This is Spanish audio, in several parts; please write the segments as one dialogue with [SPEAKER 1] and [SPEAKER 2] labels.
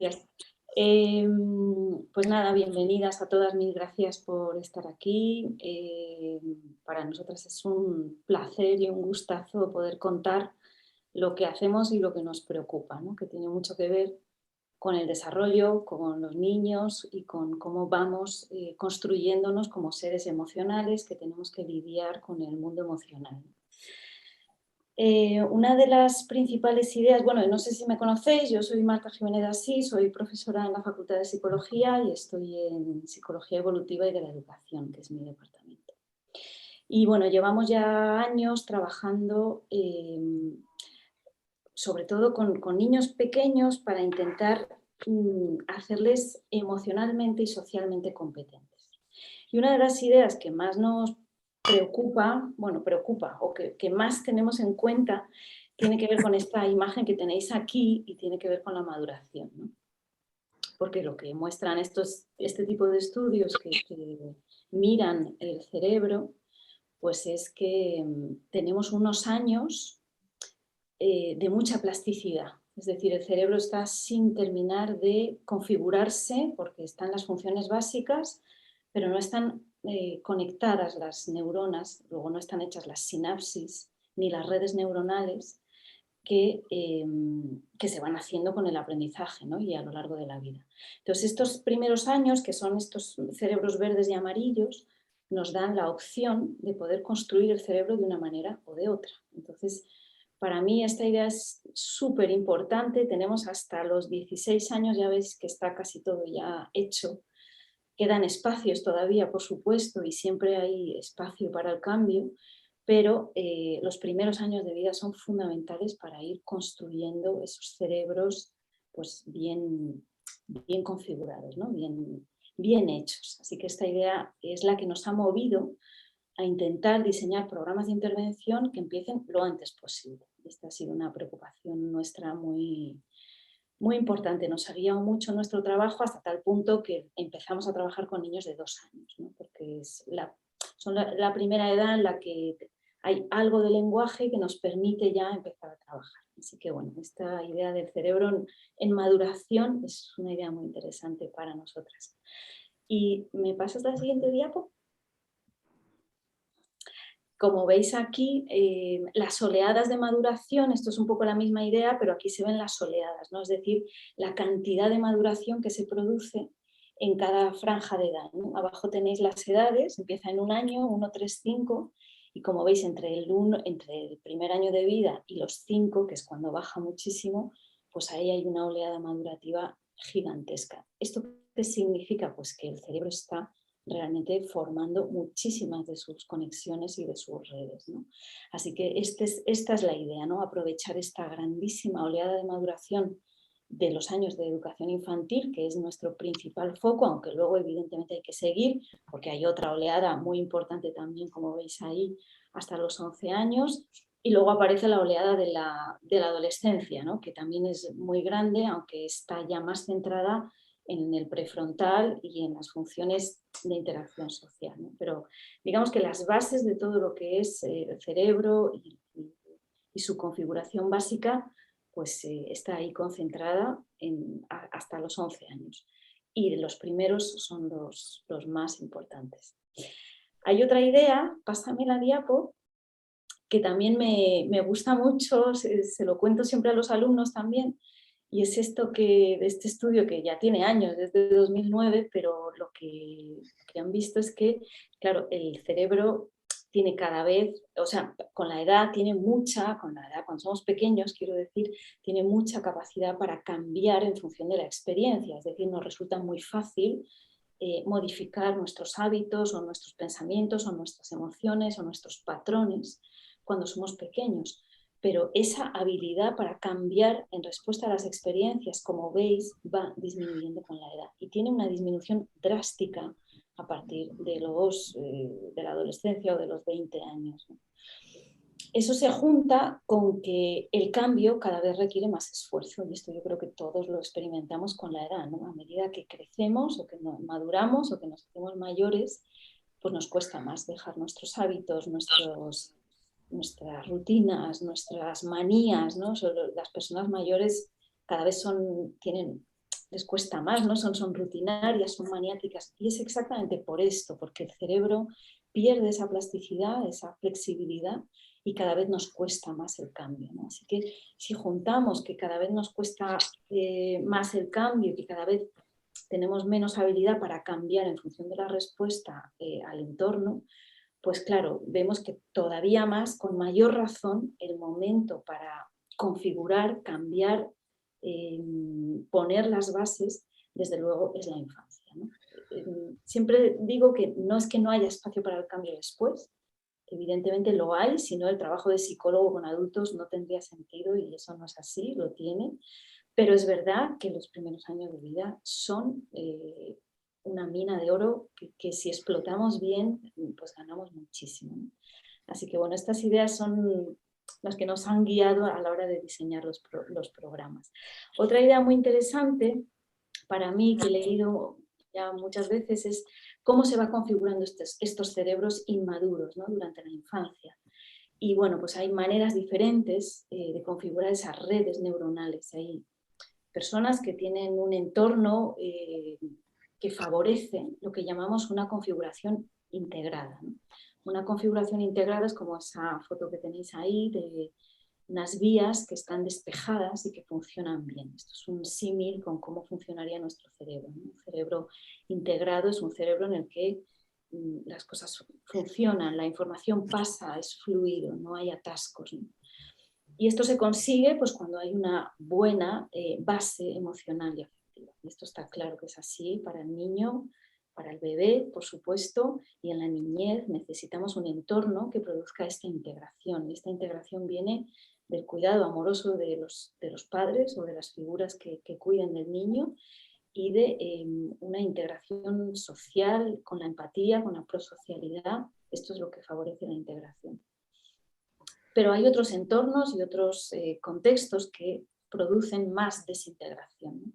[SPEAKER 1] Gracias. Pues nada, bienvenidas a todas, mil gracias por estar aquí. Para nosotras es un placer y un gustazo poder contar lo que hacemos y lo que nos preocupa, ¿no? Que tiene mucho que ver con el desarrollo, con los niños y con cómo vamos construyéndonos como seres emocionales que tenemos que lidiar con el mundo emocional. Una de las principales ideas, bueno, no sé si me conocéis, yo soy Marta Jiménez Asís, soy profesora en la Facultad de Psicología y estoy en Psicología Evolutiva y de la Educación, que es mi departamento. Y bueno, llevamos ya años trabajando sobre todo con niños pequeños para intentar hacerles emocionalmente y socialmente competentes. Y una de las ideas que más nos preocupa o que más tenemos en cuenta tiene que ver con esta imagen que tenéis aquí y tiene que ver con la maduración, ¿no? Porque lo que muestran este tipo de estudios que miran el cerebro, pues es que tenemos unos años de mucha plasticidad. Es decir, el cerebro está sin terminar de configurarse porque están las funciones básicas, pero no están conectadas las neuronas, luego no están hechas las sinapsis ni las redes neuronales que se van haciendo con el aprendizaje, ¿no? Y a lo largo de la vida. Entonces, estos primeros años, que son estos cerebros verdes y amarillos, nos dan la opción de poder construir el cerebro de una manera o de otra. Entonces, para mí esta idea es súper importante. Tenemos hasta los 16 años, ya veis que está casi todo ya hecho. Quedan espacios todavía, por supuesto, y siempre hay espacio para el cambio, pero los primeros años de vida son fundamentales para ir construyendo esos cerebros pues, bien configurados, ¿no? bien hechos. Así que esta idea es la que nos ha movido a intentar diseñar programas de intervención que empiecen lo antes posible. Esta ha sido una preocupación nuestra muy importante. Nos ha guiado mucho nuestro trabajo hasta tal punto que empezamos a trabajar con niños de 2 años, ¿no? Porque son la primera edad en la que hay algo de lenguaje que nos permite ya empezar a trabajar. Así que bueno, esta idea del cerebro en maduración es una idea muy interesante para nosotras. ¿Y me pasas la siguiente diapo? Como veis aquí, las oleadas de maduración, esto es un poco la misma idea, pero aquí se ven las oleadas, ¿no? Es decir, la cantidad de maduración que se produce en cada franja de edad, ¿no? Abajo tenéis las edades, empieza en 1 año, 1, 3, 5, y como veis, entre el primer año de vida y los 5, que es cuando baja muchísimo, pues ahí hay una oleada madurativa gigantesca. ¿Esto qué significa? Pues que el cerebro está realmente formando muchísimas de sus conexiones y de sus redes, ¿no? Así que esta es la idea, ¿no? Aprovechar esta grandísima oleada de maduración de los años de educación infantil, que es nuestro principal foco, aunque luego evidentemente hay que seguir, porque hay otra oleada muy importante también, como veis ahí, hasta los 11 años, y luego aparece la oleada de la adolescencia, ¿no? Que también es muy grande, aunque está ya más centrada en el prefrontal y en las funciones de interacción social, ¿no? Pero digamos que las bases de todo lo que es el cerebro y su configuración básica, pues está ahí concentrada hasta los 11 años. Y los primeros son los más importantes. Hay otra idea, pásame la diapo, que también me gusta mucho, se lo cuento siempre a los alumnos también, y es esto de este estudio que ya tiene años, desde 2009, pero lo que han visto es que, claro, el cerebro tiene cada vez, o sea, con la edad con la edad, cuando somos pequeños, quiero decir, tiene mucha capacidad para cambiar en función de la experiencia, es decir, nos resulta muy fácil modificar nuestros hábitos o nuestros pensamientos o nuestras emociones o nuestros patrones cuando somos pequeños. Pero esa habilidad para cambiar en respuesta a las experiencias, como veis, va disminuyendo con la edad y tiene una disminución drástica a partir de la adolescencia o de los 20 años, ¿no? Eso se junta con que el cambio cada vez requiere más esfuerzo y esto yo creo que todos lo experimentamos con la edad, ¿no? A medida que crecemos o que maduramos o que nos hacemos mayores, pues nos cuesta más dejar nuestros hábitos, nuestras rutinas, nuestras manías, ¿no? Las personas mayores cada vez tienen les cuesta más, ¿no? Son rutinarias, son maniáticas. Y es exactamente por esto, porque el cerebro pierde esa plasticidad, esa flexibilidad y cada vez nos cuesta más el cambio, ¿no? Así que si juntamos que cada vez nos cuesta más el cambio y que cada vez tenemos menos habilidad para cambiar en función de la respuesta al entorno, pues claro, vemos que todavía más, con mayor razón, el momento para configurar, cambiar, poner las bases, desde luego es la infancia, ¿no? Siempre digo que no es que no haya espacio para el cambio después, evidentemente lo hay, si no el trabajo de psicólogo con adultos no tendría sentido y eso no es así, lo tiene, pero es verdad que los primeros años de vida son una mina de oro que si explotamos bien, pues ganamos muchísimo, ¿no? Así que bueno, estas ideas son las que nos han guiado a la hora de diseñar los programas. Otra idea muy interesante para mí, que he leído ya muchas veces, es cómo se va configurando estos cerebros inmaduros, ¿no? Durante la infancia. Y bueno, pues hay maneras diferentes de configurar esas redes neuronales. Hay personas que tienen un entorno que favorece lo que llamamos una configuración integrada, ¿no? Una configuración integrada es como esa foto que tenéis ahí de unas vías que están despejadas y que funcionan bien. Esto es un símil con cómo funcionaría nuestro cerebro, ¿no? Un cerebro integrado es un cerebro en el que las cosas funcionan, la información pasa, es fluido, no hay atascos, ¿no? Y esto se consigue pues, cuando hay una buena base emocional y afectiva. Y esto está claro que es así para el niño, para el bebé, por supuesto, y en la niñez necesitamos un entorno que produzca esta integración. Y esta integración viene del cuidado amoroso de los padres o de las figuras que cuiden del niño y de una integración social con la empatía, con la prosocialidad. Esto es lo que favorece la integración. Pero hay otros entornos y otros contextos que producen más desintegración, ¿no?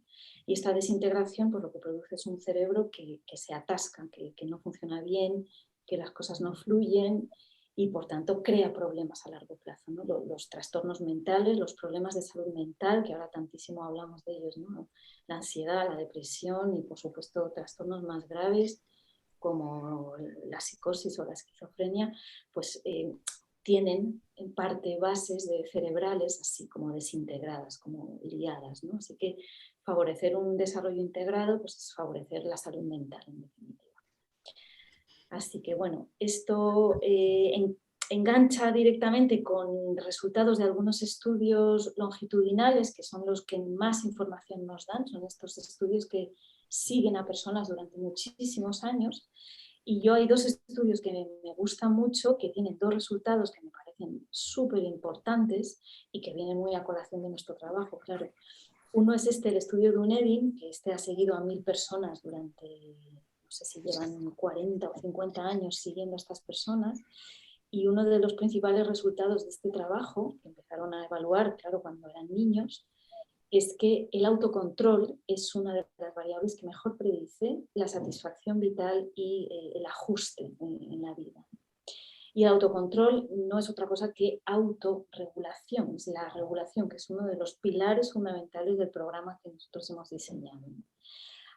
[SPEAKER 1] Y esta desintegración pues, lo que produce es un cerebro que se atasca, que no funciona bien, que las cosas no fluyen y por tanto crea problemas a largo plazo, ¿no? Los trastornos mentales, los problemas de salud mental, que ahora tantísimo hablamos de ellos, ¿no? La ansiedad, la depresión y por supuesto trastornos más graves como la psicosis o la esquizofrenia, pues tienen en parte bases cerebrales así como desintegradas, como liadas, ¿no? Así que favorecer un desarrollo integrado pues es favorecer la salud mental en definitiva. Así que bueno, esto engancha directamente con resultados de algunos estudios longitudinales que son los que más información nos dan, son estos estudios que siguen a personas durante muchísimos años. Y yo hay dos estudios que me gustan mucho, que tienen dos resultados que me parecen súper importantes y que vienen muy a colación de nuestro trabajo, claro. Uno es el estudio de Dunedin, que ha seguido a 1000 personas durante, no sé si llevan 40 o 50 años siguiendo a estas personas. Y uno de los principales resultados de este trabajo, que empezaron a evaluar, claro, cuando eran niños, es que el autocontrol es una de las variables que mejor predice la satisfacción vital y el ajuste en la vida. Y el autocontrol no es otra cosa que autorregulación, es la regulación, que es uno de los pilares fundamentales del programa que nosotros hemos diseñado.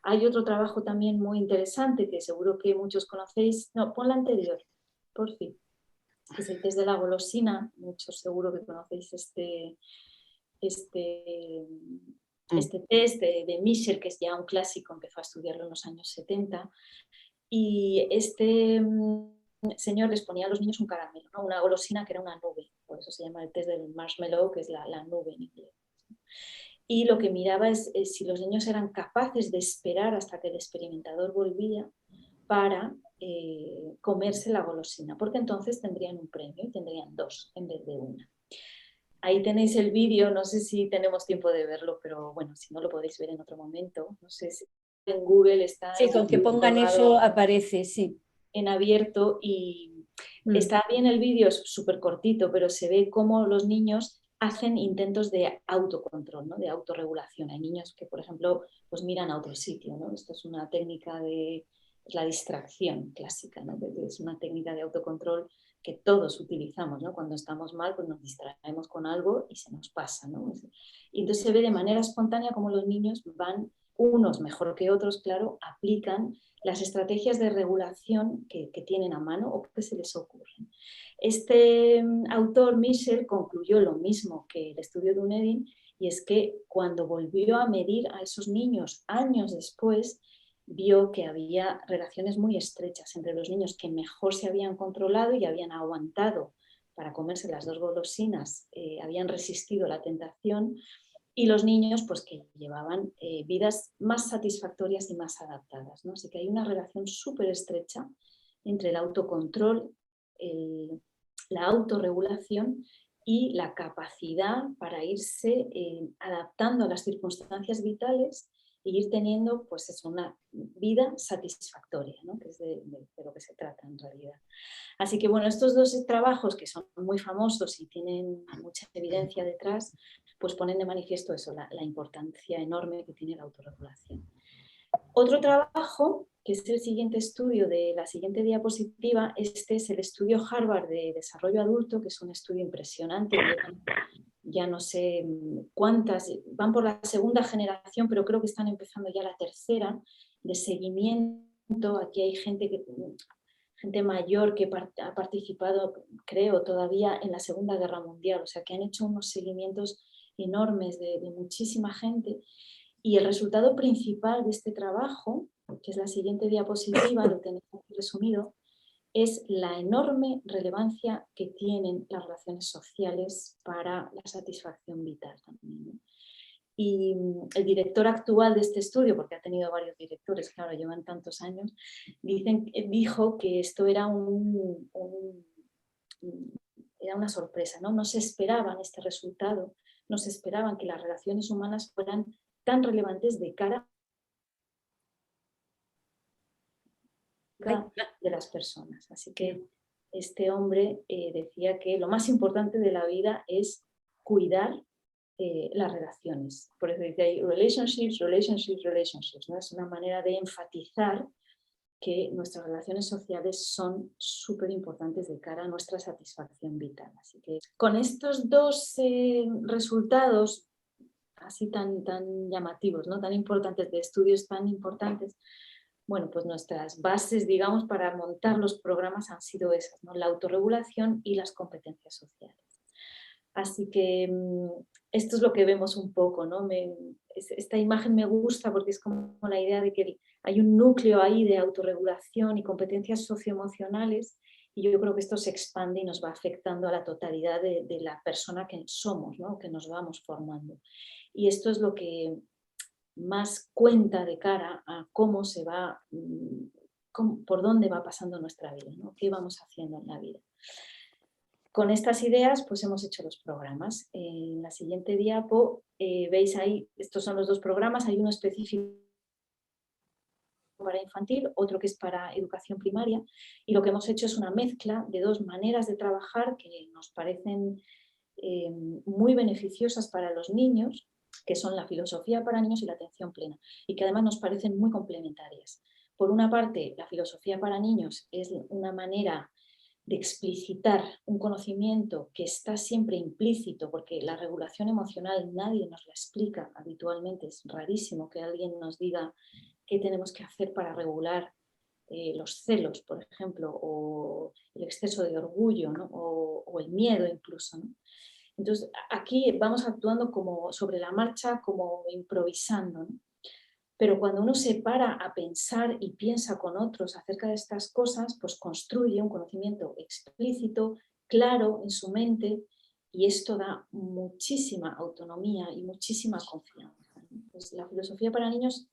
[SPEAKER 1] Hay otro trabajo también muy interesante que seguro que muchos conocéis, no, pon la anterior, por fin, que es el test de la golosina, muchos seguro que conocéis este test de Michel, que es ya un clásico, empezó a estudiarlo en los años 70, y este señor les ponía a los niños un caramelo, ¿no? Una golosina que era una nube, por eso se llama el test del marshmallow, que es la nube en inglés. Y lo que miraba es si los niños eran capaces de esperar hasta que el experimentador volvía para comerse la golosina, porque entonces tendrían un premio y tendrían dos en vez de una. Ahí tenéis el vídeo, no sé si tenemos tiempo de verlo, pero bueno, si no lo podéis ver en otro momento. No sé si en Google está
[SPEAKER 2] sí, con que pongan eso aparece, sí.
[SPEAKER 1] En abierto y está bien el vídeo, es súper cortito, pero se ve cómo los niños hacen intentos de autocontrol, ¿no? De autorregulación. Hay niños que, por ejemplo, pues miran a otro sitio, ¿no? Esto es una técnica de la distracción clásica, ¿no? Es una técnica de autocontrol que todos utilizamos, ¿no? Cuando estamos mal, pues nos distraemos con algo y se nos pasa, ¿no? Y entonces se ve de manera espontánea cómo los niños van unos mejor que otros, claro, aplican las estrategias de regulación que tienen a mano o que se les ocurren. Este autor, Michel, concluyó lo mismo que el estudio de Dunedin, y es que cuando volvió a medir a esos niños años después, vio que había relaciones muy estrechas entre los niños que mejor se habían controlado y habían aguantado para comerse las 2 golosinas, habían resistido la tentación, y los niños pues, que llevaban vidas más satisfactorias y más adaptadas, ¿no? Así que hay una relación súper estrecha entre el autocontrol, la autorregulación y la capacidad para irse adaptando a las circunstancias vitales e ir teniendo pues, eso, una vida satisfactoria, ¿no? Que es de lo que se trata en realidad. Así que bueno, estos 2 trabajos que son muy famosos y tienen mucha evidencia detrás, pues ponen de manifiesto eso, la importancia enorme que tiene la autorregulación. Otro trabajo, que es el siguiente estudio de la siguiente diapositiva, este es el estudio Harvard de desarrollo adulto, que es un estudio impresionante. Ya no sé cuántas, van por la segunda generación, pero creo que están empezando ya la tercera, de seguimiento. Aquí hay gente mayor que ha participado, creo, todavía en la Segunda Guerra Mundial, o sea, que han hecho unos seguimientos enormes de muchísima gente. Y el resultado principal de este trabajo, que es la siguiente diapositiva, lo tenéis aquí resumido, es la enorme relevancia que tienen las relaciones sociales para la satisfacción vital también, ¿no? Y el director actual de este estudio, porque ha tenido varios directores, claro, llevan tantos años, dijo que esto era era una sorpresa, ¿no? No se esperaban este resultado, no se esperaban que las relaciones humanas fueran tan relevantes de cara de las personas. Así que este hombre decía que lo más importante de la vida es cuidar las relaciones. Por eso dice ahí relationships, relationships, relationships, ¿no? Es una manera de enfatizar que nuestras relaciones sociales son súper importantes de cara a nuestra satisfacción vital. Así que con estos 2 resultados así tan llamativos, ¿no? Tan importantes, de estudios tan importantes, bueno, pues nuestras bases, digamos, para montar los programas han sido esas, ¿no? La autorregulación y las competencias sociales. Así que esto es lo que vemos un poco, ¿no? Esta imagen me gusta porque es como la idea de que hay un núcleo ahí de autorregulación y competencias socioemocionales, y yo creo que esto se expande y nos va afectando a la totalidad de la persona que somos, ¿no? Que nos vamos formando. Y esto es lo que más cuenta de cara a cómo se va, por dónde va pasando nuestra vida, ¿no? ¿Qué vamos haciendo en la vida? Con estas ideas, pues hemos hecho los programas. En la siguiente diapo, veis ahí, estos son los 2 programas, hay uno específico para infantil, otro que es para educación primaria, y lo que hemos hecho es una mezcla de 2 maneras de trabajar que nos parecen muy beneficiosas para los niños, que son la filosofía para niños y la atención plena, y que además nos parecen muy complementarias. Por una parte, la filosofía para niños es una manera de explicitar un conocimiento que está siempre implícito, porque la regulación emocional nadie nos la explica habitualmente, es rarísimo que alguien nos diga qué tenemos que hacer para regular los celos, por ejemplo, o el exceso de orgullo, ¿no? o el miedo incluso, ¿no? Entonces, aquí vamos actuando como sobre la marcha, como improvisando, ¿no? Pero cuando uno se para a pensar y piensa con otros acerca de estas cosas, pues construye un conocimiento explícito, claro en su mente, y esto da muchísima autonomía y muchísima confianza, ¿no? Pues la filosofía para niños,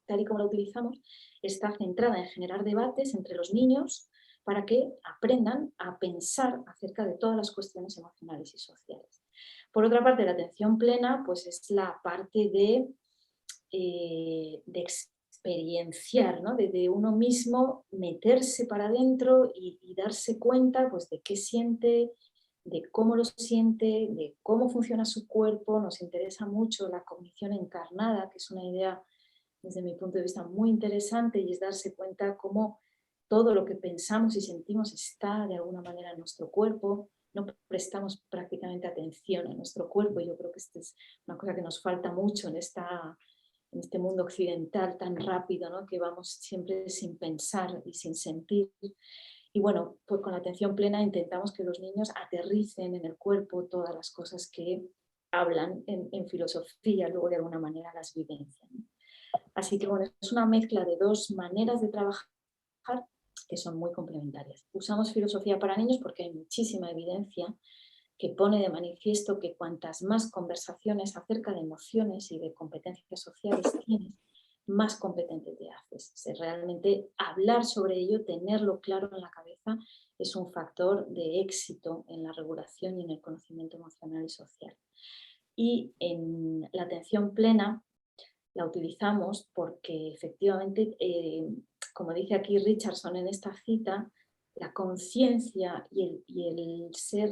[SPEAKER 1] tal y como la utilizamos, está centrada en generar debates entre los niños para que aprendan a pensar acerca de todas las cuestiones emocionales y sociales. Por otra parte, la atención plena pues es la parte de experienciar, ¿no? De uno mismo meterse para adentro y darse cuenta pues, de qué siente, de cómo lo siente, de cómo funciona su cuerpo. Nos interesa mucho la cognición encarnada, que es una idea desde mi punto de vista muy interesante, y es darse cuenta cómo todo lo que pensamos y sentimos está de alguna manera en nuestro cuerpo, no prestamos prácticamente atención a nuestro cuerpo. Yo creo que esta es una cosa que nos falta mucho en este mundo occidental tan rápido, ¿no? Que vamos siempre sin pensar y sin sentir. Y bueno, pues con la atención plena intentamos que los niños aterricen en el cuerpo todas las cosas que hablan en filosofía, luego de alguna manera las vivencian, ¿no? Así que bueno, es una mezcla de dos maneras de trabajar que son muy complementarias. Usamos filosofía para niños porque hay muchísima evidencia que pone de manifiesto que cuantas más conversaciones acerca de emociones y de competencias sociales tienes, más competente te haces. Realmente hablar sobre ello, tenerlo claro en la cabeza, es un factor de éxito en la regulación y en el conocimiento emocional y social. Y en la atención plena la utilizamos porque efectivamente, como dice aquí Richardson en esta cita, la conciencia y el ser,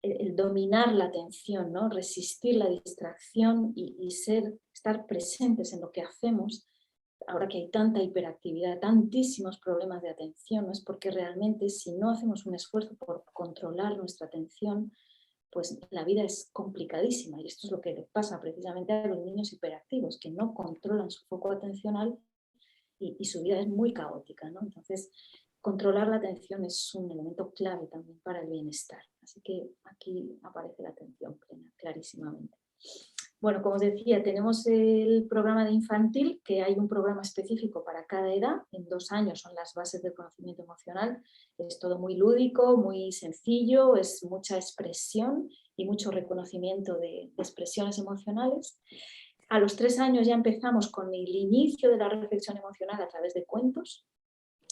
[SPEAKER 1] el dominar la atención, ¿no? Resistir la distracción y estar presentes en lo que hacemos, ahora que hay tanta hiperactividad, tantísimos problemas de atención, ¿no? Es porque realmente si no hacemos un esfuerzo por controlar nuestra atención, pues la vida es complicadísima, y esto es lo que les pasa precisamente a los niños hiperactivos, que no controlan su foco atencional y su vida es muy caótica, ¿no? Entonces, controlar la atención es un elemento clave también para el bienestar. Así que aquí aparece la atención plena, clarísimamente. Bueno, como os decía, tenemos el programa de infantil, que hay un programa específico para cada edad. En 2 años son las bases del conocimiento emocional. Es todo muy lúdico, muy sencillo, es mucha expresión y mucho reconocimiento de expresiones emocionales. A los 3 años ya empezamos con el inicio de la reflexión emocional a través de cuentos,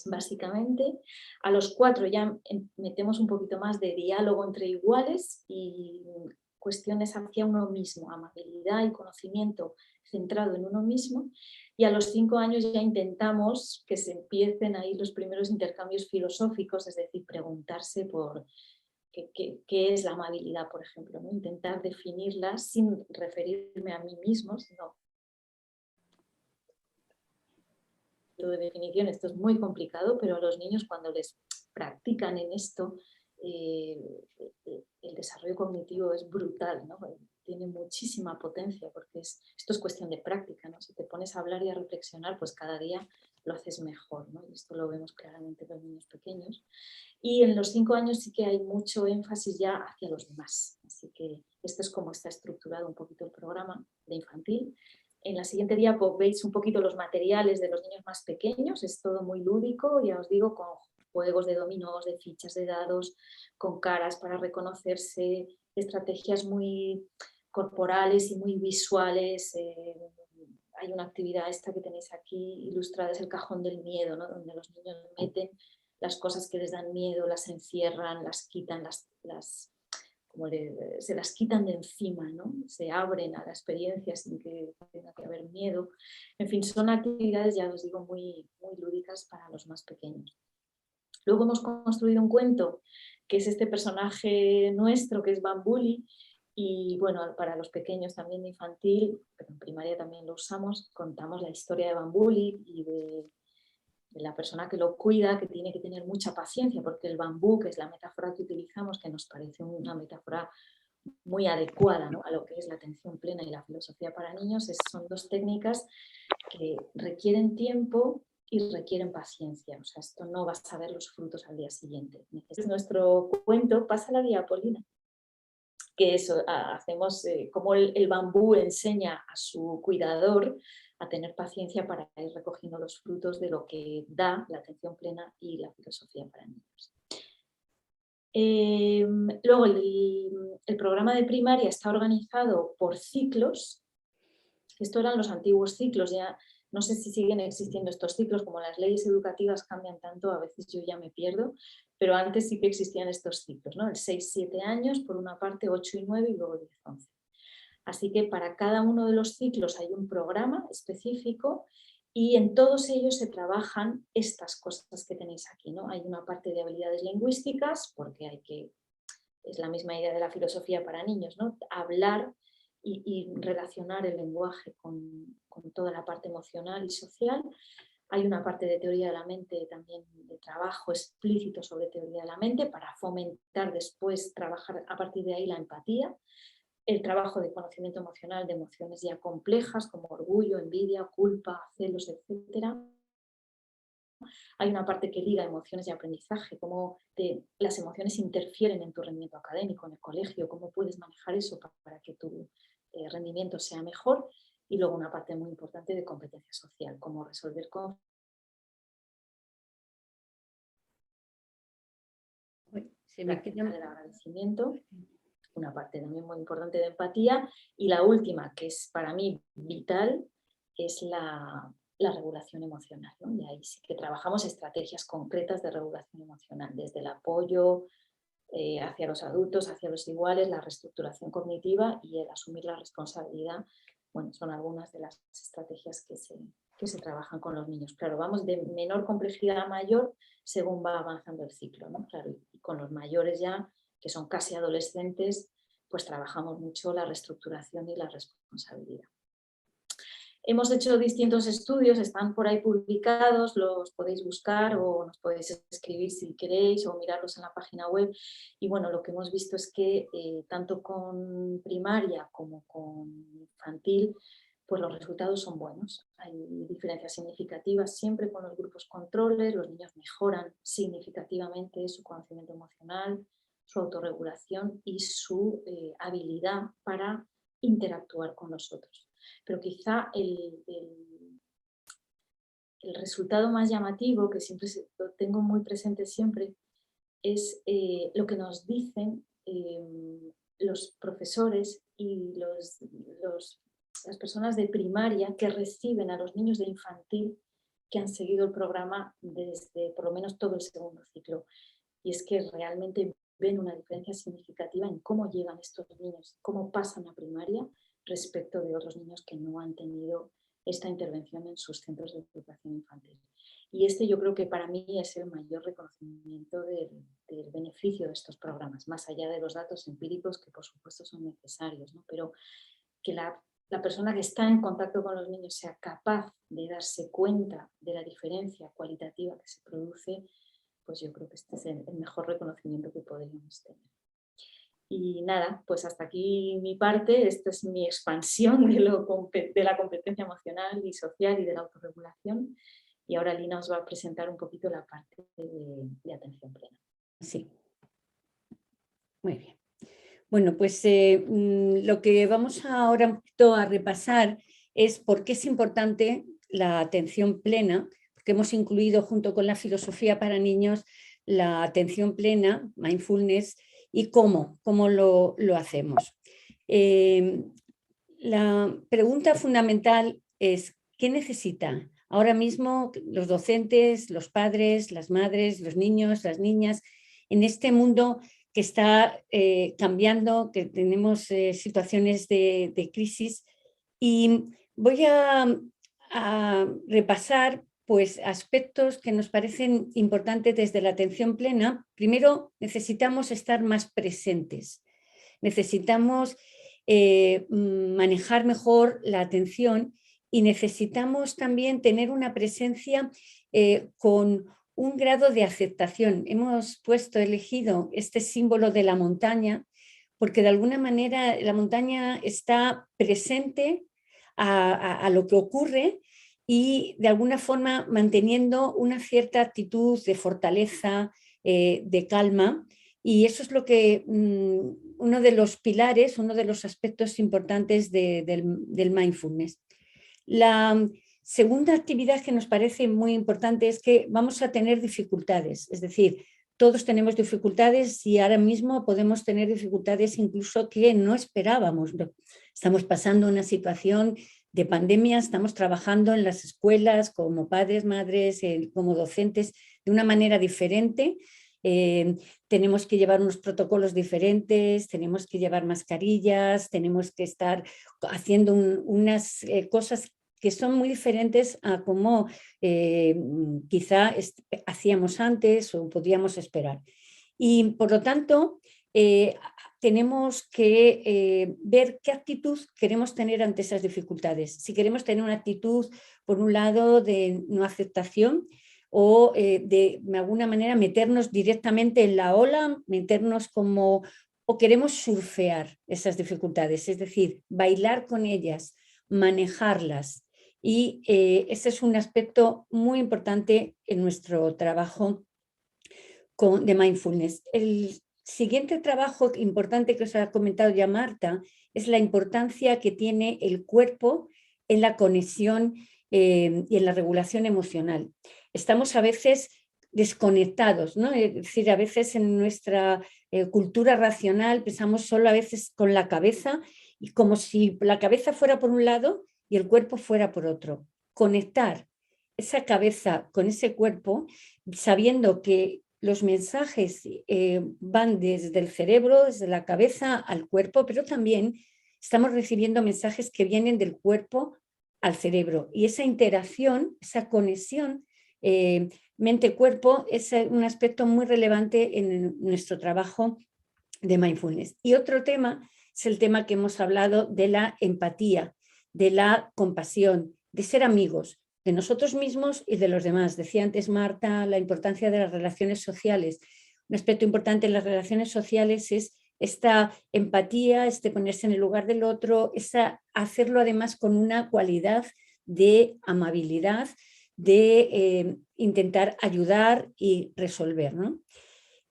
[SPEAKER 1] básicamente. A los 4 ya metemos un poquito más de diálogo entre iguales y cuestiones hacia uno mismo, amabilidad y conocimiento centrado en uno mismo. Y a los 5 años ya intentamos que se empiecen ahí los primeros intercambios filosóficos, es decir, preguntarse por qué es la amabilidad, por ejemplo, ¿no? Intentar definirla sin referirme a mí mismo, sino de definición. Esto es muy complicado, pero a los niños cuando les practican en esto, el desarrollo cognitivo es brutal, ¿no? Tiene muchísima potencia porque esto es cuestión de práctica, ¿no? Si te pones a hablar y a reflexionar, pues cada día lo haces mejor, ¿no? Y esto lo vemos claramente en los niños pequeños. Y en los 5 años sí que hay mucho énfasis ya hacia los demás. Así que esto es como está estructurado un poquito el programa de infantil. En la siguiente diapo veis un poquito los materiales de los niños más pequeños. Es todo muy lúdico, ya os digo, con juegos de dominós, de fichas de dados, con caras para reconocerse, estrategias muy corporales y muy visuales. Hay una actividad esta que tenéis aquí ilustrada, es el cajón del miedo, ¿no? Donde los niños meten las cosas que les dan miedo, las encierran, las quitan, se las quitan de encima, ¿no? Se abren a la experiencia sin que tenga que haber miedo. En fin, son actividades, ya os digo, muy, muy lúdicas para los más pequeños. Luego hemos construido un cuento, que es este personaje nuestro, que es Bambuli, y bueno, para los pequeños también de infantil, pero en primaria también lo usamos, contamos la historia de Bambuli y de la persona que lo cuida, que tiene que tener mucha paciencia, porque el bambú, que es la metáfora que utilizamos, que nos parece una metáfora muy adecuada, ¿no?, a lo que es la atención plena y la filosofía para niños, son 2 técnicas que requieren tiempo y requieren paciencia. O sea, esto no vas a ver los frutos al día siguiente. Nuestro cuento, pasa la diapolina, que eso, hacemos como el bambú enseña a su cuidador a tener paciencia para ir recogiendo los frutos de lo que da la atención plena y la filosofía para niños. Luego el programa de primaria está organizado por ciclos. Estos eran los antiguos ciclos, ya no sé si siguen existiendo estos ciclos, como las leyes educativas cambian tanto, a veces yo ya me pierdo, pero antes sí que existían estos ciclos, ¿no? El 6-7 años, por una parte 8 y 9 y luego 10-11. Así que para cada uno de los ciclos hay un programa específico y en todos ellos se trabajan estas cosas que tenéis aquí, ¿no? Hay una parte de habilidades lingüísticas, porque es la misma idea de la filosofía para niños, ¿no? Hablar y relacionar el lenguaje con toda la parte emocional y social. Hay una parte de teoría de la mente también, de trabajo explícito sobre teoría de la mente para fomentar después, trabajar a partir de ahí la empatía. El trabajo de conocimiento emocional de emociones ya complejas como orgullo, envidia, culpa, celos, etc. Hay una parte que liga emociones y aprendizaje, cómo las emociones interfieren en tu rendimiento académico, en el colegio, cómo puedes manejar eso para que tu rendimiento sea mejor. Y luego una parte muy importante de competencia social, cómo resolver conflictos. Práctica del agradecimiento, una parte también muy importante de empatía, y la última, que es para mí vital, es la regulación emocional, ¿no? Y ahí sí que trabajamos estrategias concretas de regulación emocional, desde el apoyo hacia los adultos, hacia los iguales, la reestructuración cognitiva y el asumir la responsabilidad. Bueno, son algunas de las estrategias que se trabajan con los niños. Claro, vamos de menor complejidad a mayor según va avanzando el ciclo, ¿no? Claro, y con los mayores ya, que son casi adolescentes, pues trabajamos mucho la reestructuración y la responsabilidad. Hemos hecho distintos estudios, están por ahí publicados, los podéis buscar o nos podéis escribir si queréis o mirarlos en la página web. Y bueno, lo que hemos visto es que tanto con primaria como con infantil, pues los resultados son buenos. Hay diferencias significativas siempre con los grupos controles, los niños mejoran significativamente su conocimiento emocional, su autorregulación y su habilidad para interactuar con los otros. Pero quizá el resultado más llamativo, que siempre lo tengo muy presente siempre, es lo que nos dicen los profesores y las personas de primaria que reciben a los niños de infantil que han seguido el programa desde por lo menos todo el segundo ciclo. Y es que realmente ven una diferencia significativa en cómo llegan estos niños, cómo pasan a primaria respecto de otros niños que no han tenido esta intervención en sus centros de educación infantil. Y yo creo que para mí es el mayor reconocimiento del beneficio de estos programas, más allá de los datos empíricos que por supuesto son necesarios, ¿no? Pero que la persona que está en contacto con los niños sea capaz de darse cuenta de la diferencia cualitativa que se produce, pues yo creo que este es el mejor reconocimiento que podríamos tener. Y nada, pues hasta aquí mi parte, esta es mi expansión de la competencia emocional y social y de la autorregulación. Y ahora Lina os va a presentar un poquito la parte de atención plena.
[SPEAKER 2] Sí. Muy bien. Bueno, pues lo que vamos ahora a repasar es por qué es importante la atención plena, porque hemos incluido junto con la filosofía para niños la atención plena, mindfulness, y cómo lo hacemos. La pregunta fundamental es, ¿qué necesitan ahora mismo los docentes, los padres, las madres, los niños, las niñas, en este mundo que está cambiando, que tenemos situaciones de crisis? Y voy a repasar pues, aspectos que nos parecen importantes desde la atención plena. Primero, necesitamos estar más presentes. Necesitamos manejar mejor la atención y necesitamos también tener una presencia con un grado de aceptación. Hemos elegido este símbolo de la montaña porque de alguna manera la montaña está presente a lo que ocurre y de alguna forma manteniendo una cierta actitud de fortaleza, de calma, y eso es lo que uno de los pilares, uno de los aspectos importantes del mindfulness. La segunda actividad que nos parece muy importante es que vamos a tener dificultades, es decir, todos tenemos dificultades y ahora mismo podemos tener dificultades incluso que no esperábamos. Estamos pasando una situación de pandemia, estamos trabajando en las escuelas como padres, madres, como docentes de una manera diferente. Tenemos que llevar unos protocolos diferentes, tenemos que llevar mascarillas, tenemos que estar haciendo unas cosas que son muy diferentes a como quizá hacíamos antes o podíamos esperar. Y por lo tanto, tenemos que ver qué actitud queremos tener ante esas dificultades. Si queremos tener una actitud, por un lado, de no aceptación o de alguna manera meternos directamente en la ola, meternos como, o queremos surfear esas dificultades, es decir, bailar con ellas, manejarlas. Y ese es un aspecto muy importante en nuestro trabajo de mindfulness. El siguiente trabajo importante que os ha comentado ya Marta es la importancia que tiene el cuerpo en la conexión y en la regulación emocional. Estamos a veces desconectados, ¿no? Es decir, a veces en nuestra cultura racional pensamos solo a veces con la cabeza y como si la cabeza fuera por un lado y el cuerpo fuera por otro. Conectar esa cabeza con ese cuerpo, sabiendo que los mensajes van desde el cerebro, desde la cabeza al cuerpo, pero también estamos recibiendo mensajes que vienen del cuerpo al cerebro. Y esa interacción, esa conexión mente-cuerpo es un aspecto muy relevante en nuestro trabajo de mindfulness. Y otro tema es el tema que hemos hablado de la empatía, de la compasión, de ser amigos de nosotros mismos y de los demás. Decía antes Marta la importancia de las relaciones sociales. Un aspecto importante en las relaciones sociales es esta empatía, este ponerse en el lugar del otro, hacerlo además con una cualidad de amabilidad, de intentar ayudar y resolver, ¿no?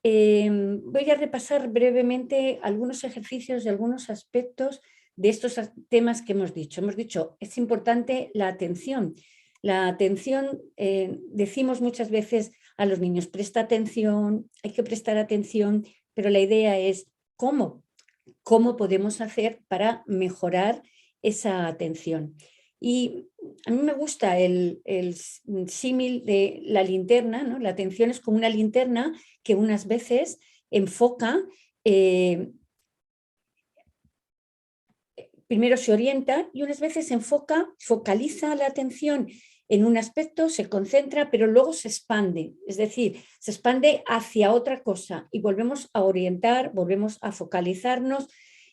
[SPEAKER 2] Voy a repasar brevemente algunos ejercicios y algunos aspectos de estos temas que hemos dicho. Hemos dicho, es importante la atención. La atención, decimos muchas veces a los niños, presta atención, hay que prestar atención, pero la idea es cómo podemos hacer para mejorar esa atención. Y a mí me gusta el símil de la linterna, ¿no? La atención es como una linterna que unas veces enfoca, primero se orienta y unas veces focaliza la atención en un aspecto, se concentra, pero luego se expande, es decir, se expande hacia otra cosa y volvemos a orientar, volvemos a focalizarnos.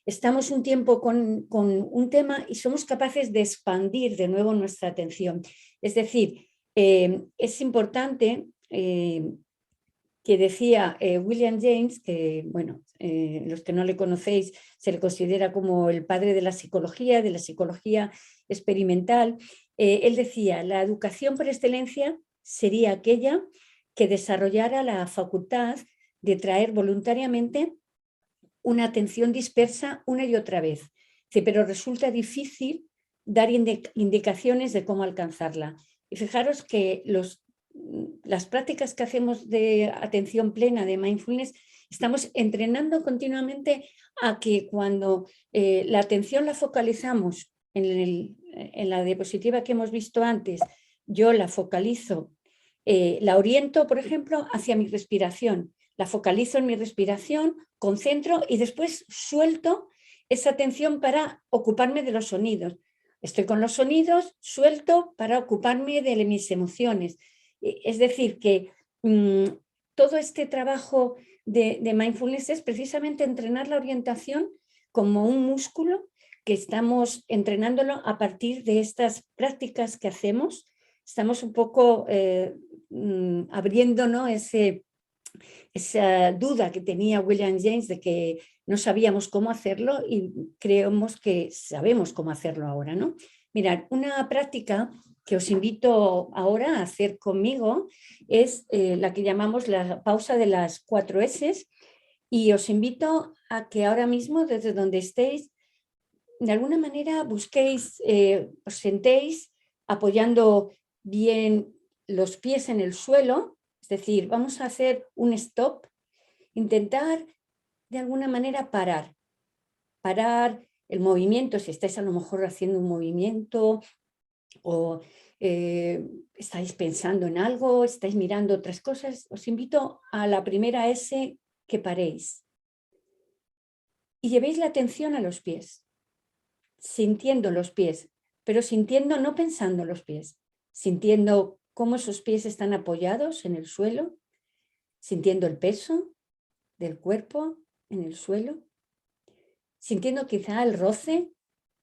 [SPEAKER 2] Estamos un tiempo con un tema y somos capaces de expandir de nuevo nuestra atención. Es decir, es importante que decía William James, que bueno, los que no le conocéis, se le considera como el padre de la psicología experimental. Él decía, la educación por excelencia sería aquella que desarrollara la facultad de traer voluntariamente una atención dispersa una y otra vez. Pero resulta difícil dar indicaciones de cómo alcanzarla. Y fijaros que las prácticas que hacemos de atención plena, de mindfulness, estamos entrenando continuamente a que cuando la atención la focalizamos en la diapositiva que hemos visto antes, yo la focalizo, la oriento, por ejemplo, hacia mi respiración, la focalizo en mi respiración, concentro y después suelto esa atención para ocuparme de los sonidos. Estoy con los sonidos, suelto para ocuparme de mis emociones. Es decir, que todo este trabajo de mindfulness es precisamente entrenar la orientación como un músculo que estamos entrenándolo a partir de estas prácticas que hacemos. Estamos un poco abriendo, ¿no?, esa duda que tenía William James de que no sabíamos cómo hacerlo y creemos que sabemos cómo hacerlo ahora, ¿no? Mirad, una práctica que os invito ahora a hacer conmigo es la que llamamos la pausa de las 4 S, y os invito a que ahora mismo, desde donde estéis, de alguna manera busquéis, os sentéis apoyando bien los pies en el suelo, es decir, vamos a hacer un stop, intentar de alguna manera parar el movimiento, si estáis a lo mejor haciendo un movimiento o estáis pensando en algo, estáis mirando otras cosas, os invito a la primera S, que paréis y llevéis la atención a los pies, sintiendo los pies, pero sintiendo, no pensando los pies, sintiendo cómo esos pies están apoyados en el suelo, sintiendo el peso del cuerpo, en el suelo, sintiendo quizá el roce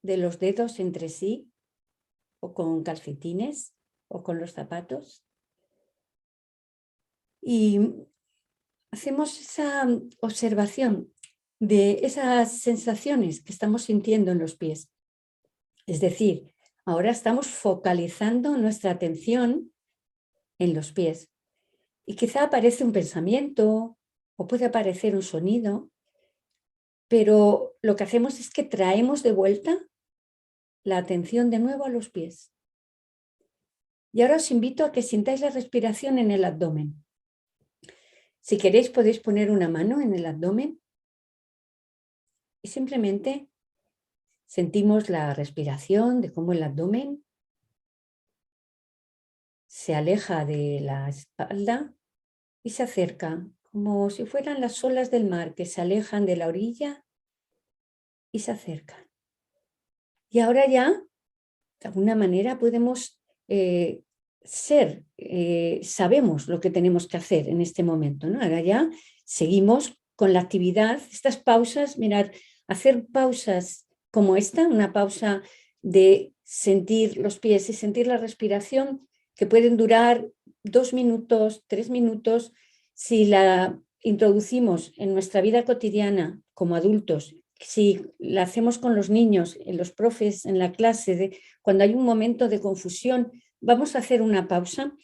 [SPEAKER 2] de los dedos entre sí, o con calcetines, o con los zapatos. Y hacemos esa observación de esas sensaciones que estamos sintiendo en los pies. Es decir, ahora estamos focalizando nuestra atención en los pies. Y quizá aparece un pensamiento o puede aparecer un sonido, pero lo que hacemos es que traemos de vuelta la atención de nuevo a los pies. Y ahora os invito a que sintáis la respiración en el abdomen. Si queréis podéis poner una mano en el abdomen y simplemente sentimos la respiración de cómo el abdomen se aleja de la espalda y se acerca, como si fueran las olas del mar que se alejan de la orilla y se acercan. Y ahora ya, de alguna manera, podemos sabemos lo que tenemos que hacer en este momento, ¿no? Ahora ya seguimos con la actividad, estas pausas, mirad, hacer pausas como esta, una pausa de sentir los pies y sentir la respiración, que pueden durar 2 minutos, 3 minutos, si la introducimos en nuestra vida cotidiana como adultos, si la hacemos con los niños, en los profes, en la clase, cuando hay un momento de confusión, vamos a hacer una pausa.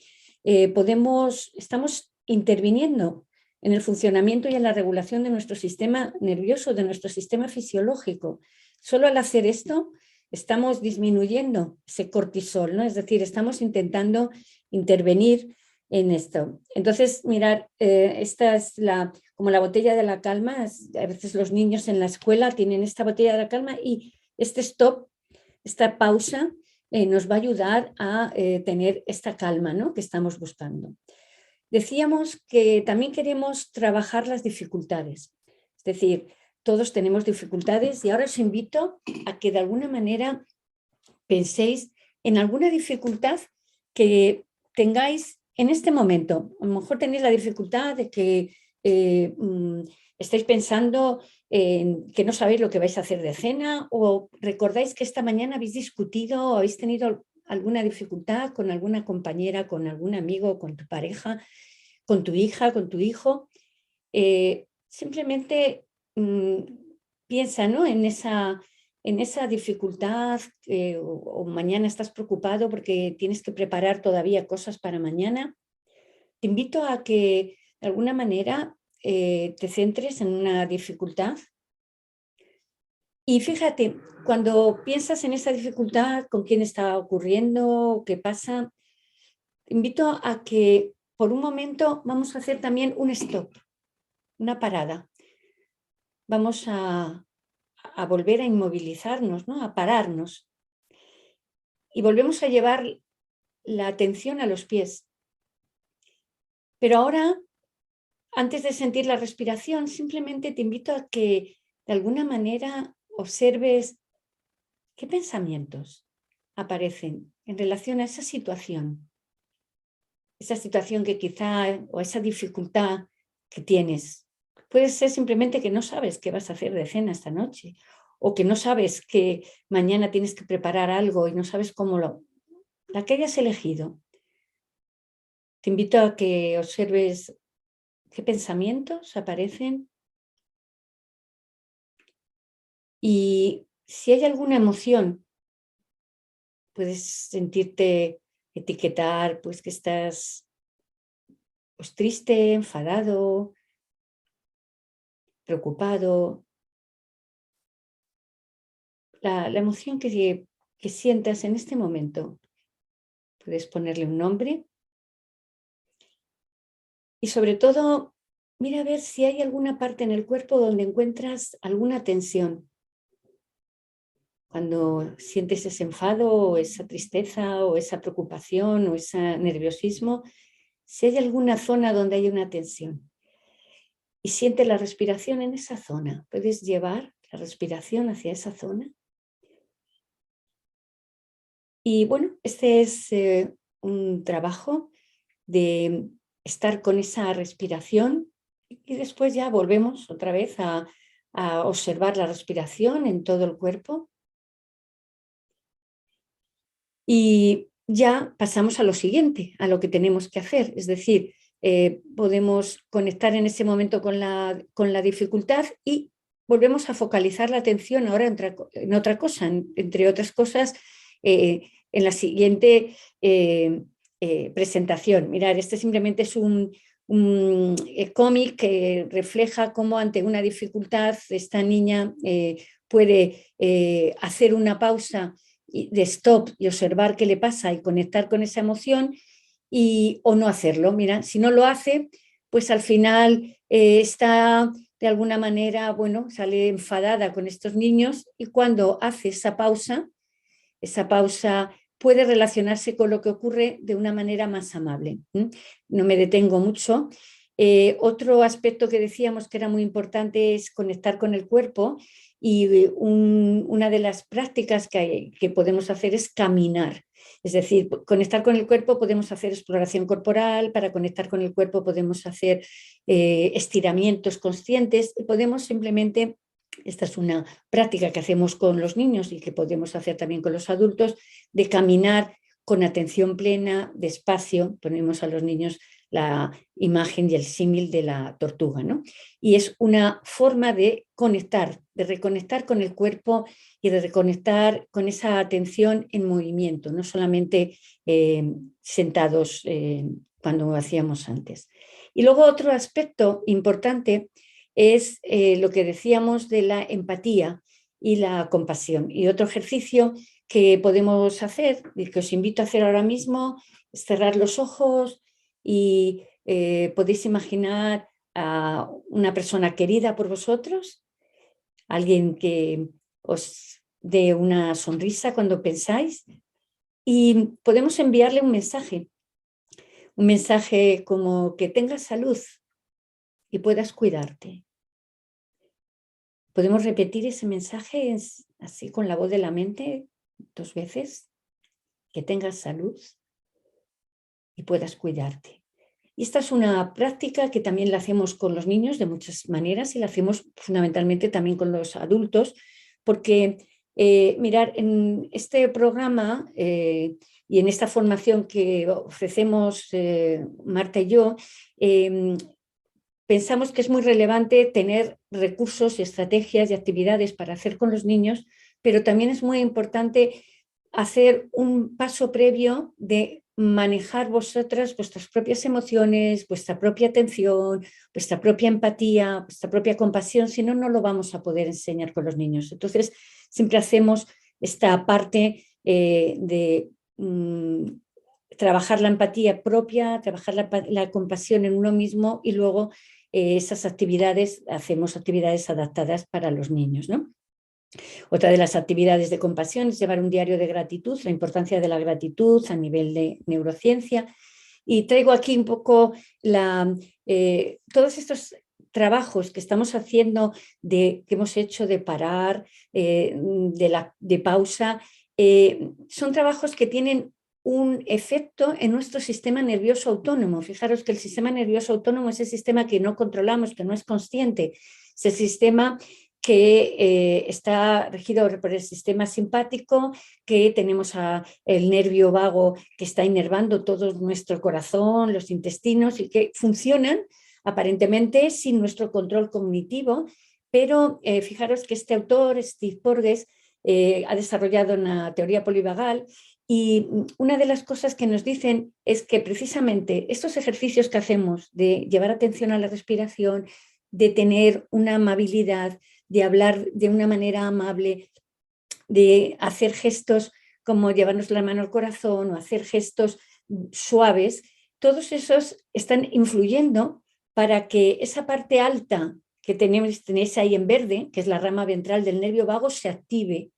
[SPEAKER 2] Estamos interviniendo en el funcionamiento y en la regulación de nuestro sistema nervioso, de nuestro sistema fisiológico. Solo al hacer esto estamos disminuyendo ese cortisol, ¿no? Es decir, estamos intentando intervenir en esto. Entonces, mirar, esta es como la botella de la calma. A veces los niños en la escuela tienen esta botella de la calma y este stop, esta pausa, nos va a ayudar a tener esta calma, ¿no?, que estamos buscando. Decíamos que también queremos trabajar las dificultades. Es decir, todos tenemos dificultades y ahora os invito a que de alguna manera penséis en alguna dificultad que tengáis en este momento. A lo mejor tenéis la dificultad de que estáis pensando en que no sabéis lo que vais a hacer de cena, o recordáis que esta mañana habéis discutido o habéis tenido alguna dificultad con alguna compañera, con algún amigo, con tu pareja, con tu hija, con tu hijo. Simplemente piensa, ¿no?, en esa dificultad, o mañana estás preocupado porque tienes que preparar todavía cosas para mañana. Te invito a que de alguna manera te centres en una dificultad y fíjate, cuando piensas en esa dificultad, con quién está ocurriendo, qué pasa, te invito a que por un momento vamos a hacer también un stop, una parada. Vamos a volver a inmovilizarnos, ¿no?, a pararnos. Y volvemos a llevar la atención a los pies. Pero ahora, antes de sentir la respiración, simplemente te invito a que de alguna manera observes qué pensamientos aparecen en relación a esa situación que quizá, o esa dificultad que tienes. Puede ser simplemente que no sabes qué vas a hacer de cena esta noche, o que no sabes que mañana tienes que preparar algo y no sabes cómo la que hayas elegido. Te invito a que observes qué pensamientos aparecen y si hay alguna emoción, puedes sentirte etiquetar, pues, que estás, pues, triste, enfadado, preocupado. La emoción que sientas en este momento, puedes ponerle un nombre y sobre todo, mira a ver si hay alguna parte en el cuerpo donde encuentras alguna tensión. Cuando sientes ese enfado o esa tristeza o esa preocupación o ese nerviosismo, si hay alguna zona donde hay una tensión. Y siente la respiración en esa zona. Puedes llevar la respiración hacia esa zona. Y bueno, este es un trabajo de estar con esa respiración Y después ya volvemos otra vez a observar la respiración en todo el cuerpo. Y ya pasamos a lo siguiente, a lo que tenemos que hacer. Es decir, podemos conectar en ese momento con la dificultad y volvemos a focalizar la atención ahora en otra cosa, entre otras cosas, en la siguiente presentación. Mirad, este simplemente es un cómic que refleja cómo ante una dificultad esta niña puede hacer una pausa de stop y observar qué le pasa y conectar con esa emoción o no hacerlo. Mira, si no lo hace, pues al final está de alguna manera, bueno, sale enfadada con estos niños y cuando hace esa pausa puede relacionarse con lo que ocurre de una manera más amable. No me detengo mucho. Otro aspecto que decíamos que era muy importante es conectar con el cuerpo y una de las prácticas que podemos hacer es caminar. Es decir, conectar con el cuerpo podemos hacer exploración corporal, para conectar con el cuerpo podemos hacer estiramientos conscientes, podemos simplemente, esta es una práctica que hacemos con los niños y que podemos hacer también con los adultos, de caminar con atención plena, despacio. Ponemos a los niños la imagen y el símil de la tortuga, ¿no? Y es una forma de conectar, de reconectar con el cuerpo y de reconectar con esa atención en movimiento, no solamente sentados cuando hacíamos antes. Y luego otro aspecto importante es lo que decíamos de la empatía y la compasión. Y otro ejercicio que podemos hacer, y que os invito a hacer ahora mismo, es cerrar los ojos y podéis imaginar a una persona querida por vosotros, alguien que os dé una sonrisa cuando pensáis, y podemos enviarle un mensaje como que tengas salud y puedas cuidarte. Podemos repetir ese mensaje así con la voz de la mente 2 veces, que tengas salud y puedas cuidarte. Y esta es una práctica que también la hacemos con los niños de muchas maneras y la hacemos fundamentalmente también con los adultos, porque mirar, en este programa y en esta formación que ofrecemos Marta y yo, pensamos que es muy relevante tener recursos, estrategias y actividades para hacer con los niños, pero también es muy importante hacer un paso previo de manejar vosotras vuestras propias emociones, vuestra propia atención, vuestra propia empatía, vuestra propia compasión, si no, no lo vamos a poder enseñar con los niños. Entonces, siempre hacemos esta parte de trabajar la empatía propia, trabajar la compasión en uno mismo y luego esas actividades, hacemos actividades adaptadas para los niños, ¿no? Otra de las actividades de compasión es llevar un diario de gratitud, la importancia de la gratitud a nivel de neurociencia. Y traigo aquí un poco todos estos trabajos que estamos haciendo, que hemos hecho de parar, de pausa, son trabajos que tienen un efecto en nuestro sistema nervioso autónomo. Fijaros que el sistema nervioso autónomo es el sistema que no controlamos, que no es consciente, es el sistema que está regido por el sistema simpático, que tenemos el nervio vago que está inervando todo nuestro corazón, los intestinos, y que funcionan aparentemente sin nuestro control cognitivo, pero fijaros que este autor, Steve Porges, ha desarrollado una teoría polivagal y una de las cosas que nos dicen es que precisamente estos ejercicios que hacemos de llevar atención a la respiración, de tener una amabilidad, de hablar de una manera amable, de hacer gestos como llevarnos la mano al corazón o hacer gestos suaves, todos esos están influyendo para que esa parte alta que tenéis ahí en verde, que es la rama ventral del nervio vago, se active.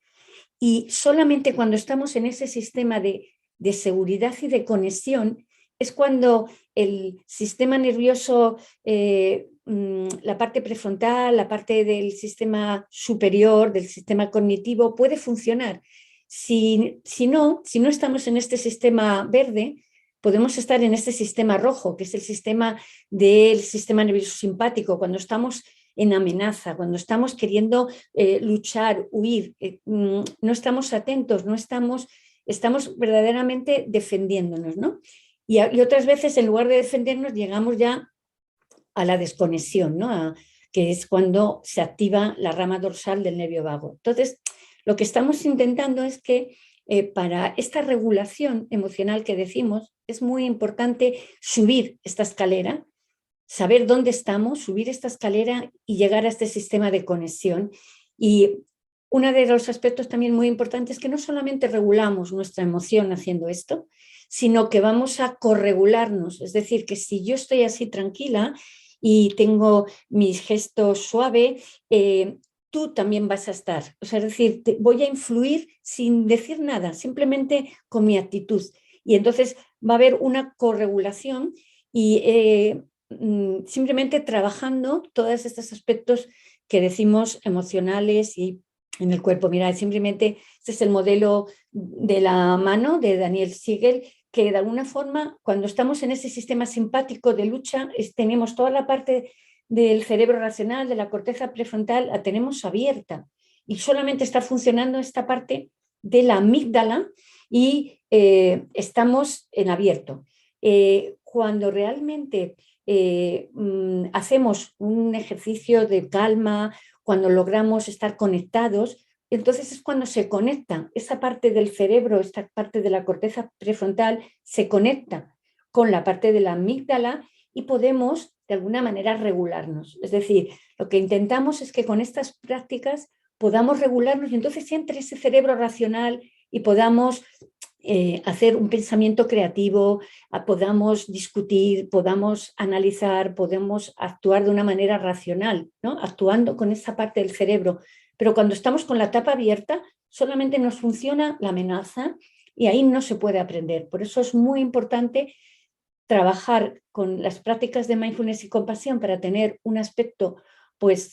[SPEAKER 2] Y solamente cuando estamos en ese sistema de seguridad y de conexión es cuando el sistema nervioso, la parte prefrontal, la parte del sistema superior, del sistema cognitivo, puede funcionar. Si no estamos en este sistema verde, podemos estar en este sistema rojo, que es el sistema del sistema nervioso simpático, cuando estamos en amenaza, cuando estamos queriendo luchar, huir, no estamos atentos, estamos verdaderamente defendiéndonos, ¿no? Y otras veces, en lugar de defendernos, llegamos ya a la desconexión, ¿no? Que es cuando se activa la rama dorsal del nervio vago. Entonces, lo que estamos intentando es que para esta regulación emocional que decimos, es muy importante subir esta escalera, saber dónde estamos, subir esta escalera y llegar a este sistema de conexión. Y uno de los aspectos también muy importantes es que no solamente regulamos nuestra emoción haciendo esto, sino que vamos a corregularnos. Es decir, que si yo estoy así tranquila y tengo mis gestos suaves, tú también vas a estar. O sea, es decir, voy a influir sin decir nada, simplemente con mi actitud. Y entonces va a haber una corregulación y simplemente trabajando todos estos aspectos que decimos emocionales y en el cuerpo. Mira, simplemente este es el modelo de la mano de Daniel Siegel, que de alguna forma, cuando estamos en ese sistema simpático de lucha, tenemos toda la parte del cerebro racional, de la corteza prefrontal, la tenemos abierta y solamente está funcionando esta parte de la amígdala y estamos en abierto. Cuando realmente hacemos un ejercicio de calma, cuando logramos estar conectados, entonces es cuando se conecta esa parte del cerebro, esta parte de la corteza prefrontal se conecta con la parte de la amígdala y podemos de alguna manera regularnos. Es decir, lo que intentamos es que con estas prácticas podamos regularnos y entonces entre ese cerebro racional y podamos hacer un pensamiento creativo, podamos discutir, podamos analizar, podemos actuar de una manera racional, ¿no? Actuando con esa parte del cerebro. Pero cuando estamos con la tapa abierta, solamente nos funciona la amenaza y ahí no se puede aprender. Por eso es muy importante trabajar con las prácticas de mindfulness y compasión para tener un aspecto, pues,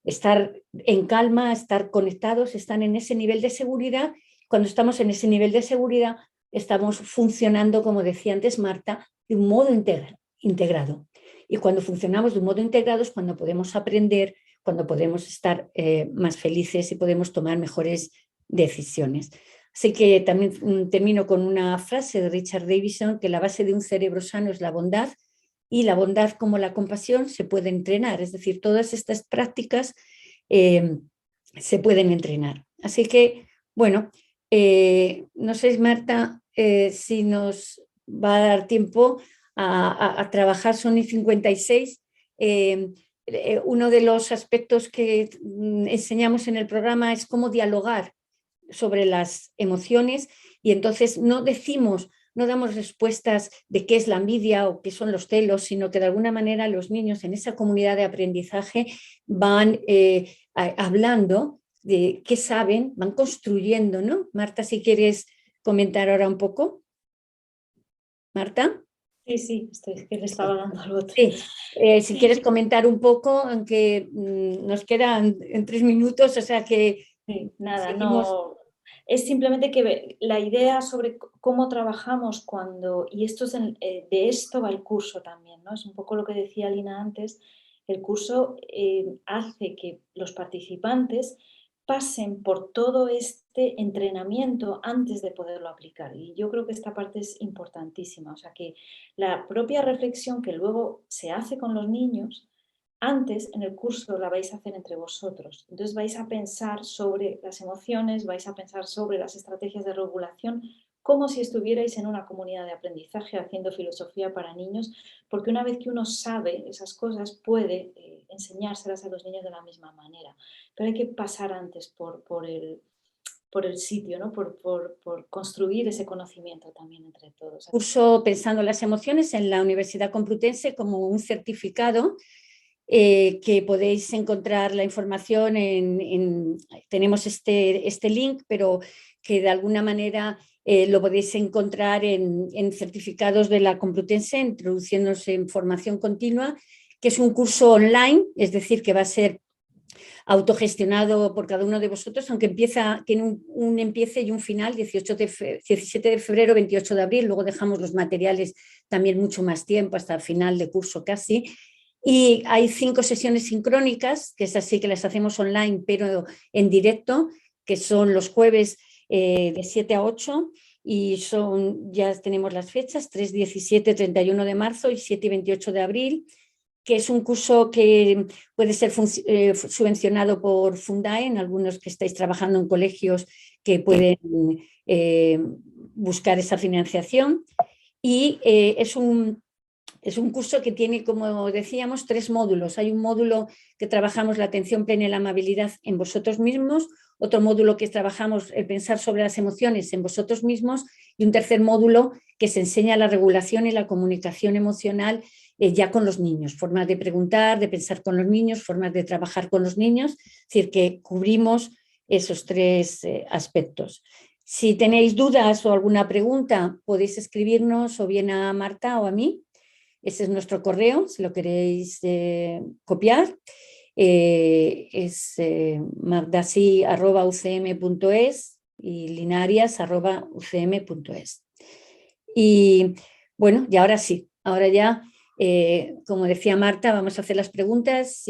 [SPEAKER 2] estar en calma, estar conectados, estar en ese nivel de seguridad. Cuando estamos en ese nivel de seguridad, estamos funcionando, como decía antes Marta, de un modo integrado. Y cuando funcionamos de un modo integrado es cuando podemos aprender, cuando podemos estar más felices y podemos tomar mejores decisiones. Así que también termino con una frase de Richard Davidson, que la base de un cerebro sano es la bondad, y la bondad como la compasión se puede entrenar. Es decir, todas estas prácticas se pueden entrenar. Así que, bueno, no sé, Marta, si nos va a dar tiempo a trabajar, son y 56. Uno de los aspectos que enseñamos en el programa es cómo dialogar sobre las emociones y entonces no damos respuestas de qué es la envidia o qué son los celos, sino que de alguna manera los niños en esa comunidad de aprendizaje van hablando de qué saben, van construyendo, ¿no? Marta, si quieres comentar ahora un poco. Marta.
[SPEAKER 1] Sí, es que le estaba dando al botón.
[SPEAKER 2] Sí. Si quieres comentar un poco, aunque nos quedan en 3 minutos, o sea que
[SPEAKER 1] sí, nada,
[SPEAKER 2] seguimos.
[SPEAKER 1] No. Es simplemente que la idea sobre cómo trabajamos cuando, y esto es de esto va el curso también, ¿no? Es un poco lo que decía Lina antes, el curso hace que los participantes pasen por todo este entrenamiento antes de poderlo aplicar. Y yo creo que esta parte es importantísima. O sea, que la propia reflexión que luego se hace con los niños, antes en el curso la vais a hacer entre vosotros. Entonces vais a pensar sobre las emociones, vais a pensar sobre las estrategias de regulación, como si estuvierais en una comunidad de aprendizaje haciendo filosofía para niños, porque una vez que uno sabe esas cosas puede enseñárselas a los niños de la misma manera. Pero hay que pasar antes por el sitio, ¿no? por construir ese conocimiento también entre todos.
[SPEAKER 2] Curso Pensando las Emociones en la Universidad Complutense como un certificado que podéis encontrar la información tenemos este link, pero que de alguna manera lo podéis encontrar en certificados de la Complutense, introduciéndose en formación continua, que es un curso online, es decir, que va a ser autogestionado por cada uno de vosotros, aunque tiene un empiece y un final, 17 de febrero, 28 de abril, luego dejamos los materiales también mucho más tiempo, hasta el final de curso casi. Y hay 5 sesiones sincrónicas, que es así que las hacemos online, pero en directo, que son los jueves de 7 a 8, y ya tenemos las fechas, 3, 17, 31 de marzo y 7 y 28 de abril, que es un curso que puede ser subvencionado por Fundae, en algunos que estáis trabajando en colegios que pueden buscar esa financiación. Y es un curso que tiene, como decíamos, 3 módulos. Hay un módulo que trabajamos la atención plena y la amabilidad en vosotros mismos, otro módulo que trabajamos el pensar sobre las emociones en vosotros mismos, y un tercer módulo que se enseña la regulación y la comunicación emocional ya con los niños, formas de preguntar, de pensar con los niños, formas de trabajar con los niños, es decir, que cubrimos esos 3 aspectos. Si tenéis dudas o alguna pregunta, podéis escribirnos o bien a Marta o a mí. Ese es nuestro correo, si lo queréis copiar. Es magdasi@ucm.es y linarias@ucm.es. Y bueno, y ahora sí, ahora ya, como decía Marta, vamos a hacer las preguntas.